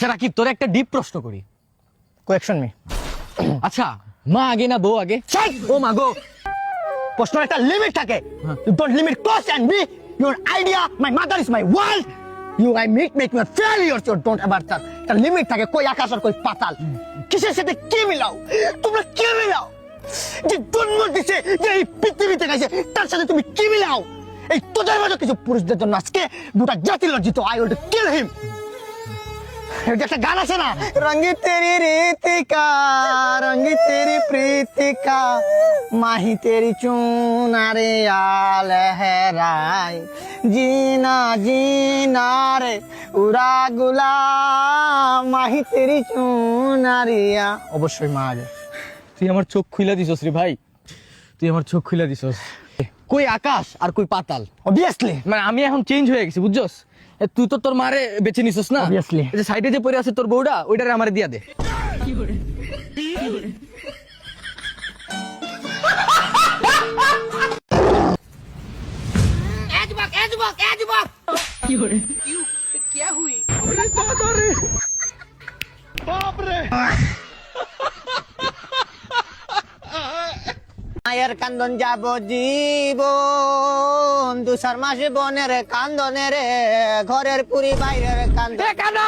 আচ্ছা রাকিব, তোর একটা ডিপ প্রশ্ন করি। Question me. আচ্ছা, মা আগে না বউ আগে? ও মা গো, প্রশ্নের একটা লিমিট থাকে। You don't limit close and me your idea my mother is my world. You I make me a failure, you don't ever touch. একটা লিমিট থাকে, কই আকাশ আর কই পাতাল। কিসের সাথে কি মিলাও তোমরা, কি মিলাও? যে জন্ম দিছে, যে এই পৃথিবীতে গেছে, তার সাথে তুমি কি মিলাও? এই তোদের মতো কিছু পুরুষদের জন্য আজকে গোটা জাতি লজ্জিত। আই উইল কিল হিম। একটা গান আছে না, রঙে তেরি রিতিকা রঙে তেরি প্রীতিকা মাহি তেরি চুনারে আলহরাই জিনা জিনা রে উড়া গুলা মাহি তেরি চুনারিয়া। অবশ্যই মা আগে। তুই আমার চোখ খুইলা দিছস রে ভাই, তুই আমার চোখ খুইলা দিছস। কই আকাশ আর কই পাতাল। অবভিয়াসলি মানে আমি এখন চেঞ্জ হয়ে গেছি, বুঝছস? তুই তো তোর মারে বেছে নিছস না? Obviously. এই যে সাইডে যে পড়ে আছে তোর বউটা, ওইটারে আমারে দিয়া দে। মায়ের কান্দন যাব জীবন, দুসার মাসে বনের কান্দনে রে, ঘরের পুরি বাইরের কান্দন। এ কানা!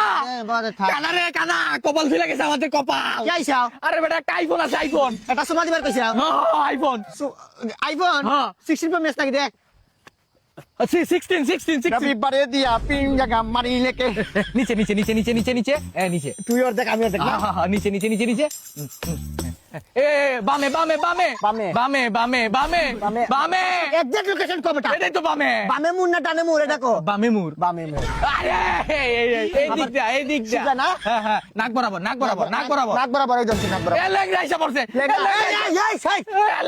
বড় থাক। কানা রে কানা, কপাল ফেলে গেছে আমাদের কপাল। কি আইছাও? আরে বেটা, একটা আইফোন আছে, আইফোন। এটা সময় দিবার কইছাও? আইফোন আইফোন হ্যাঁ। 16 প্রো ম্যাক্স নাকি দেখ। 16 রবিবারে দিয়া পিন জায়গা মারি লেকে। নিচে নিচে নিচে নিচে নিচে নিচে নিচে। তুই ওর দেখ, আমি ওর দেখ। নিচে নিচে নিচে নিচে। এ বামে বামে বামে বামে। বামে বামে বামে বামে। বামে। এক্সাক্ট লোকেশন কবেটা? এটাই তো বামে। বামে মুর না ডানে মুর, এটা কো। বামে মুর। বামে মুর। আরে এই দিক দিয়া, এই দিক দিয়া। সোজা না? হ্যাঁ হ্যাঁ, নাক বরাবর, নাক বরাবর, নাক বরাবর। নাক বরাবর এই যাচ্ছে, নাক বরাবর। এ লেংরা এসে পড়ছে। লেঙ্গা। এ লেংরা। এই এই এই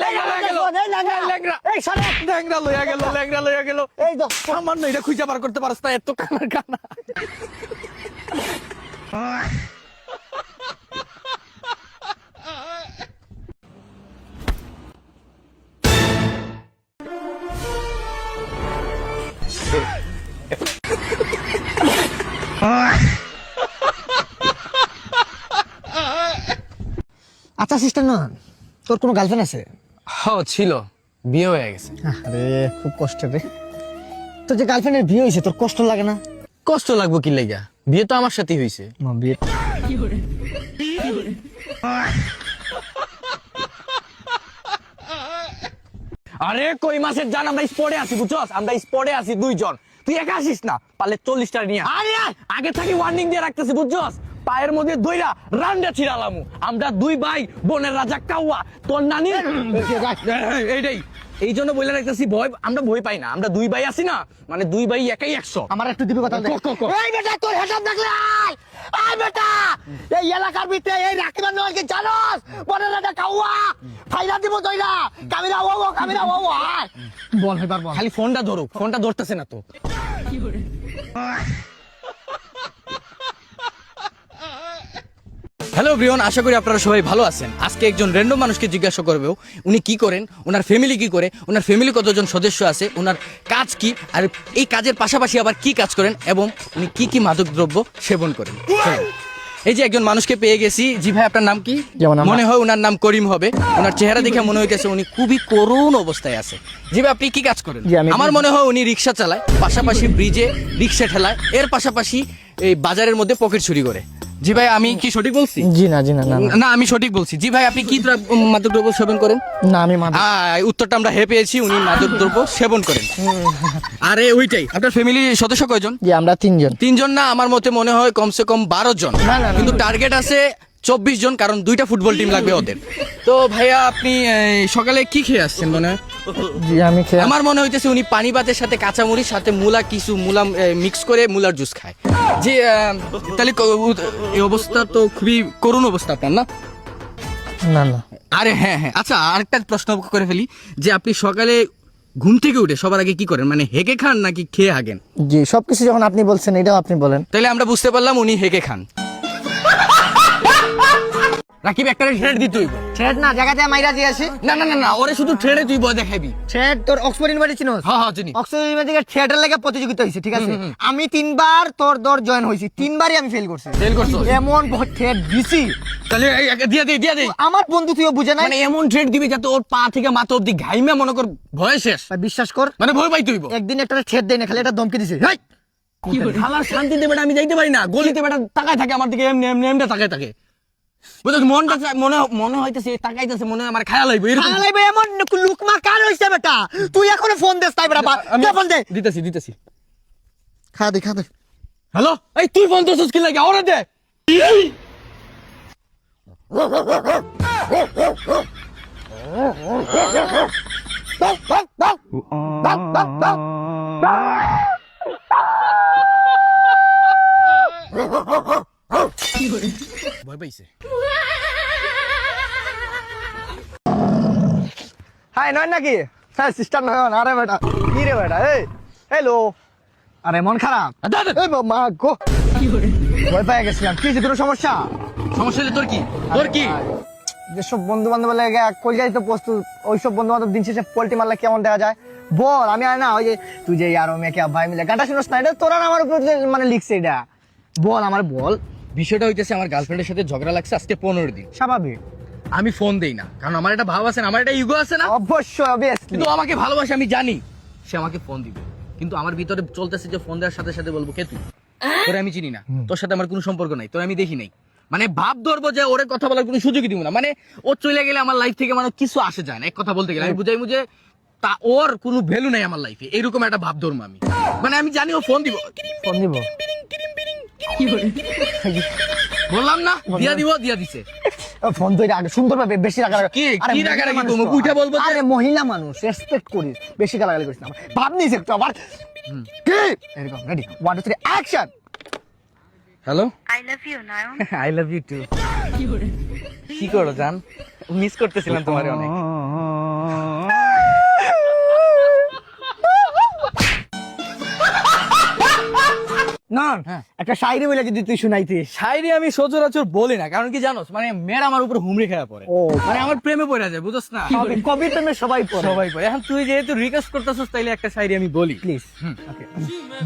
লেংরা লইয়া গেল। এই লেঙ্গা। লেংরা। এই সরে। লেংরা লইয়া গেল, লেংরা লইয়া গেল। এই তো সামান্য এটা খুঁজে বার করতে পারছ না, এত কানার কানা। আচ্ছা সিস্টার না, তোর কোনো গার্লফ্রেন্ড আছে? হ্যাঁ ছিল, বিয়ে হয়ে গেছে। আরে খুব কষ্টের রে। তোর যে গার্লফ্রেন্ডের বিয়ে হয়েছে, তোর কষ্ট লাগে না? কষ্ট লাগবো কি লাগা, বিয়ে তো আমার সাথেই হয়েছে। মা বিয়ে আরে কই মাসের জান, আমরা স্পটে আছি, বুঝছস? আমরা স্পটে আছি দুইজন, তুই একা আসিস না, পারলে 40টা নিয়ে আয়। আরে আগে থেকে ওয়ার্নিং দিয়ে রাখতেছি, বুঝছস? পায়ের মধ্যে দইরা রান্ডা ছিড়ালামু। আমরা দুই ভাই, বোনের রাজা কাউয়া, তোর নানি এইটাই। এই জন্য বলে রাখতেছি, ভয় আমরা ভয় পাই না, আমরা দুই ভাই আছি না, মানে দুই ভাই একাই 100। আমার একটু দিবি কথা। কো। এই বেটা, তোর হেসাব দেখলে আয়। আয় বেটা, এই এলাকার ভিতরে এই রাকিবার নলকে জানোস? বড় রাজা কাউয়া ফাইলা দিব দইরা। কামিরা ও কামিরা ও আয়। বল এবার বল। খালি ফোনটা ধরো, ফোনটা ধরতেছে না তো। হ্যালো এভরিওয়ান, আশা করি আপনারা সবাই ভালো আছেন। আজকে একজন র্যান্ডম মানুষকে জিজ্ঞাসা করবো উনি কি করেন, ওনার ফ্যামিলি কি করে, ওনার ফ্যামিলি কতজন সদস্য আছে, ওনার কাজ কি, আর এই কাজের পাশাপাশি আবার কি কাজ করেন, এবং উনি কি কি মাদক দ্রব্য সেবন করেন। এই যে একজন মানুষকে পেয়ে গেছি। জি ভাই, আপনার নাম কি? যেমন আমার- মনে হয় ওনার নাম করিম হবে। ওনার চেহারা দেখে মনে হইতেছে উনি খুবই করুণ অবস্থায় আছে। জি ভাই, আপনি কি কাজ করেন? জি, আমি- আমার মনে হয় উনি রিক্সা চালায়, পাশাপাশি ব্রিজে রিক্সা ঠেলায়, এর পাশাপাশি এই বাজারের মধ্যে পকেট চুরি করে। জি ভাই, আমি কি সঠিক বলছি? জি না, জি না, না না, আমি সঠিক বলছি। জি ভাই, আপনি কি মাদক দ্রব্য সেবন করেন? না, আমি মাদক। উত্তরটা আমরা হে পেয়েছি, উনি মাদক দ্রব্য সেবন করেন। আরে ওইটাই। আপনার ফ্যামিলি সদস্য কয়জন? জি আমরা 3 জন। 3 জন না, আমার মতে মনে হয় কমসে কম 12 জন। না, না, না। কিন্তু টার্গেট আছে 24 জন, কারণ 2টা ফুটবল টিম লাগবে ওদের। তো ভাইয়া, আপনি সকালে কি খেয়ে আসছেন মনে হয়? জি আমি আমার মনে হইতেছে উনি পানি ভাতের সাথে কাঁচামরিচ সাথে মূলা মিক্স করে মূলার জুস খায়। যে তাহলে এই অবস্থা তো খুবই করুণ অবস্থা আপনার, না? না না। আরে হ্যাঁ হ্যাঁ, আচ্ছা আরেকটা প্রশ্ন করে ফেলি, যে আপনি সকালে ঘুম থেকে উঠে সবার আগে কি করেন? মানে হেগে খান নাকি খেয়ে হাগেন? জি সবকিছু যখন আপনি বলছেন, এটাও আপনি বলেন। তাহলে আমরা বুঝতে পারলাম উনি হেগে খান। রাকিব একটা ট্রেড দিতে হইব। থ্রেড না জায়গাতে মাইরা দিয়ে আসি। না না না না, ওরে শুধু ট্রেডে তুই বয় দেখাবি। থ্রেড তোর অক্সফোর্ড ইউনিভার্সিটি চিনোস? হ্যাঁ হ্যাঁ চিনি। অক্সফোর্ড ইউনিভার্সিটি থ্রেডের লাগে প্রতিযোগিতা হইছে, ঠিক আছে? আমি 3 বার তোর দর জয়েন হইছি, 3 বারই আমি ফেল করছি। ফেল করছো? এমন থ্রেড দিছি, তাহলে দিয়া দে। আমার বন্ধু তুইও বুঝে নাই। মানে এমন ট্রেড দিবি যাতে ওর পা থেকে মাথা অবধি ঘাইমে মনে কর ভয় শেষ, ভাই বিশ্বাস কর, মানে ভয় পাই তুইব। একদিন একটা থ্রেড দেই না, খালি এটা ধমকি দিছে। হেই খালার শান্তিতে বেটা আমি যাইতে পারি না, গলিতে বেটা তাকায় থাকে আমার দিকে, এমনি এমনি এমনি তাকায় থাকে। বুঝলি মনটা মনে হইতেছে তাকাইতেছে, মনে হয় আমার খেয়াল হইব এরকম। আলাই ভাই এমন লুকমা কার হইছে বেটা, তুই এখনো ফোন দেস তাই বেটা, কে ফোন দে? দিতেছি। খা দে। হ্যালো, এই তুই ফোন করছিস কি লাগে? ওরে দে। ভয় পাইছে। হাই নয় নাকি? হ্যাঁ সিস্টার নয়। আরে বেটা কি রে বেটা, এই হ্যালো, আরে মন খারাপ? এই মা গো, ভয় পেয়ে গেছিলাম। কি তোর সমস্যা? সমস্যা হলে তোর কি? যেসব বন্ধু বান্ধব লাগে কলকাতায় তো প্রস্তুত, ওইসব বন্ধু বান্ধব দিন শেষে পোল্ট্রি মারলে কেমন দেখা যায় বল? আমি আর না ওই যে তুই যে আর মেয়েকে ভাই মিলে গানটা শুনোস না, এটা তোরা আমার উপর মানে লিখছে এটা। বল আমার বল। বিষয়টা হইতেছে আমার গার্লফ্রেন্ডের সাথে ঝগড়া লাগছে আজকে 15 দিন। স্বাভাবিক, আমি ফোন দেই না, কারণ আমার একটা ভাব আছে না, আমার একটা ইগো আছে না। অবশ্যই অবভিয়াসলি। কিন্তু আমাকে ভালোবাসে, আমি জানি সে আমাকে ফোন দিবে, কিন্তু আমার ভিতরে চলতেছে যে ফোন দেওয়ার সাথে সাথে বলবো কে তুই, তোরে আমি চিনি না, তোর সাথে আমার কোনো সম্পর্ক নাই, তোরে আমি দেখি নাই, মানে ভাব ধরবো যে ওরে কথা বলার কোনো সুযোগই দিব না। মানে ও চলে গেলে আমার লাইফ থেকে মানে কিছু আসে যায় না, এক কথা বলতে গেলে আমি বুঝাই মুঝে তা ওর কোনো ভ্যালু নাই আমার লাইফে, এরকম একটা ভাব ধরবো আমি। মানে আমি জানি ও ফোন দিব, বললাম না দিয়া দিছে। ফোন তো এটা আগে সুন্দর ভাবে বেশি রাগারাগি। কি রাগারাগি করবো? উইঠা বলবো যে আরে মহিলা মানুষ, রেসপেক্ট করিস, বেশি গালাগালি করিস না। ভাব নিস একটু আবার কি এরকম। Ready 1 2 3 action. Hello, I love you, Nayon. I love you too. কি করো জান? মিস করতেছিলাম তোমারে অনেক। না একটা শায়রি বলে যদি তুই শুনাইতিস। শায়রি আমি সচরাচর বলি না, কারণ কি জানোস, মানে মেয়েরা আমার উপর হুমড়ি খেয়া পড়ে, ও। মানে আমার প্রেমে পড়ে যায়, বুঝছ না? কবি প্রেমে সবাই পড়ে। সবাই পড়ে। এখন তুই যেহেতু রিকোয়েস্ট করতেছিস, তাইলে একটা শায়রি আমি বলি। প্লিজ। ওকে।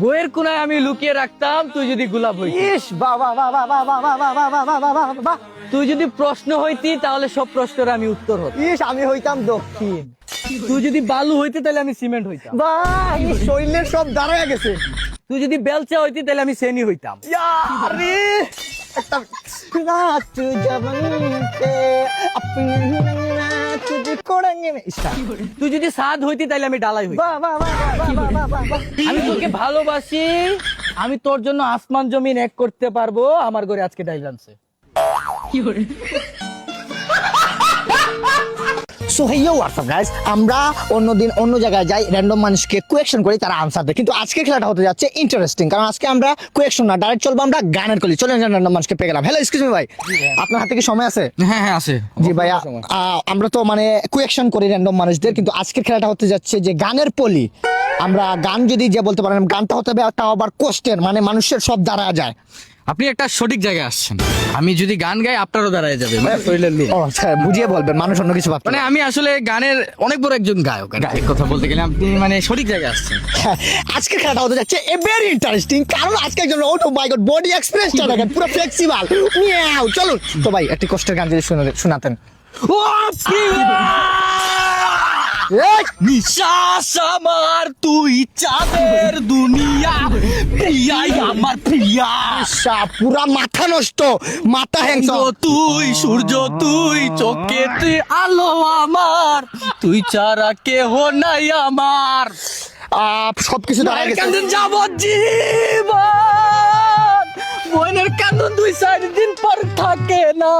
বইয়ের কোনায় আমি লুকিয়ে রাখতাম তুই যদি গোলাপ হইতি, ইস বাবা বাবা বাবা বাবা বাবা বাবা বাবা। তুই যদি প্রশ্ন হইতি তাহলে সব প্রশ্নের আমি উত্তর হতো, ইস আমি হইতাম দক্ষিণ, তুই যদি বালু হইতি তাহলে আমি সিমেন্ট হইতাম, ভাই শরীরের সব দাঁড়ায় গেছে। তুই যদি বেলচা হইতি তাহলে আমি সেনি হইতাম, আরে একটা রাত জবনতে আপনি নাচ কোড়াঙ্গে মে ইসা। তুই যদি সাদ হইতি তাহলে আমি ডালাই হইতাম। বাবা বাবা বাবা বাবা। আমি তোকে ভালোবাসি, আমি তোর জন্য আসমান জমিন এক করতে পারবো, আমার ঘরে আজকে ডাইভান্সে। সো হেইও হোয়াটসঅ্যাপ গাইস, আমরা অন্যদিন অন্য জায়গায় যাই, র্যান্ডম মানুষকে কোয়েকশন করি, তারা আনসার দেয়, কিন্তু আজকে খেলাটা হতে যাচ্ছে ইন্টারেস্টিং, কারণ আজকে আমরা কোয়েকশন না ডাইরেক্ট চলবো, আমরা গানের কলি। চলেন র্যান্ডম মানুষকে পেয়ে গেলাম। হ্যালো এক্সকিউজ মি ভাই, আপনার হাতে কি সময় আছে? হ্যাঁ হ্যাঁ আছে। জি ভাইয়া, আমরা তো মানে কোয়েকশন করি র্যান্ডম মানুষদের, কিন্তু আজকের খেলাটা হতে যাচ্ছে যে গানের পলি। আমরা গান যদি যে বলতে পারেন, গানটা হতে হবে একটা আবার কোশ্চেন, মানে মানুষের সব দাঁড়া যায়। আপনি একটা সঠিক জায়গায় আসছেন, আমি যদি গান গাই আপনারও দাঁড়ায় যাবে, মানে শরীরের লোক। ও আচ্ছা, বুঝিয়ে বলবেন, মানুষ অন্য কিছু ভাবতে মানে আমি আসলে গানের অনেক বড় একজন গায়ক, আর কি কথা বলতে গেলে আপনি মানে সঠিক জায়গায় আসছেন। হ্যাঁ, আজকের খেলাটা হতে যাচ্ছে ভেরি ইন্টারেস্টিং, কারণ আজকে একজন ও মাই গড বডি এক্সপ্রেসটা দেখেন, পুরো ফ্লেক্সিবল। মিয়াও চলুন তো ভাই, একটি কষ্টের গান যদি শোনাতেন। ও প্রিয়া, নিঃশ্বাস আমার তুই চাঁদের দুনিয়া, প্রিয়াই আমার প্রিয়া, পুরা মাথা নষ্ট, মাথা হ্যাংস। তুই সূর্য, তুই চোখেতে আলো আমার, তুই ছাড়া কেহ নাই আমার, সবকিছু দাঁড়া গেছে। কান্দন যাবজ্জীবন, বোনের কান্দন 2-4 দিন পর থাকে না।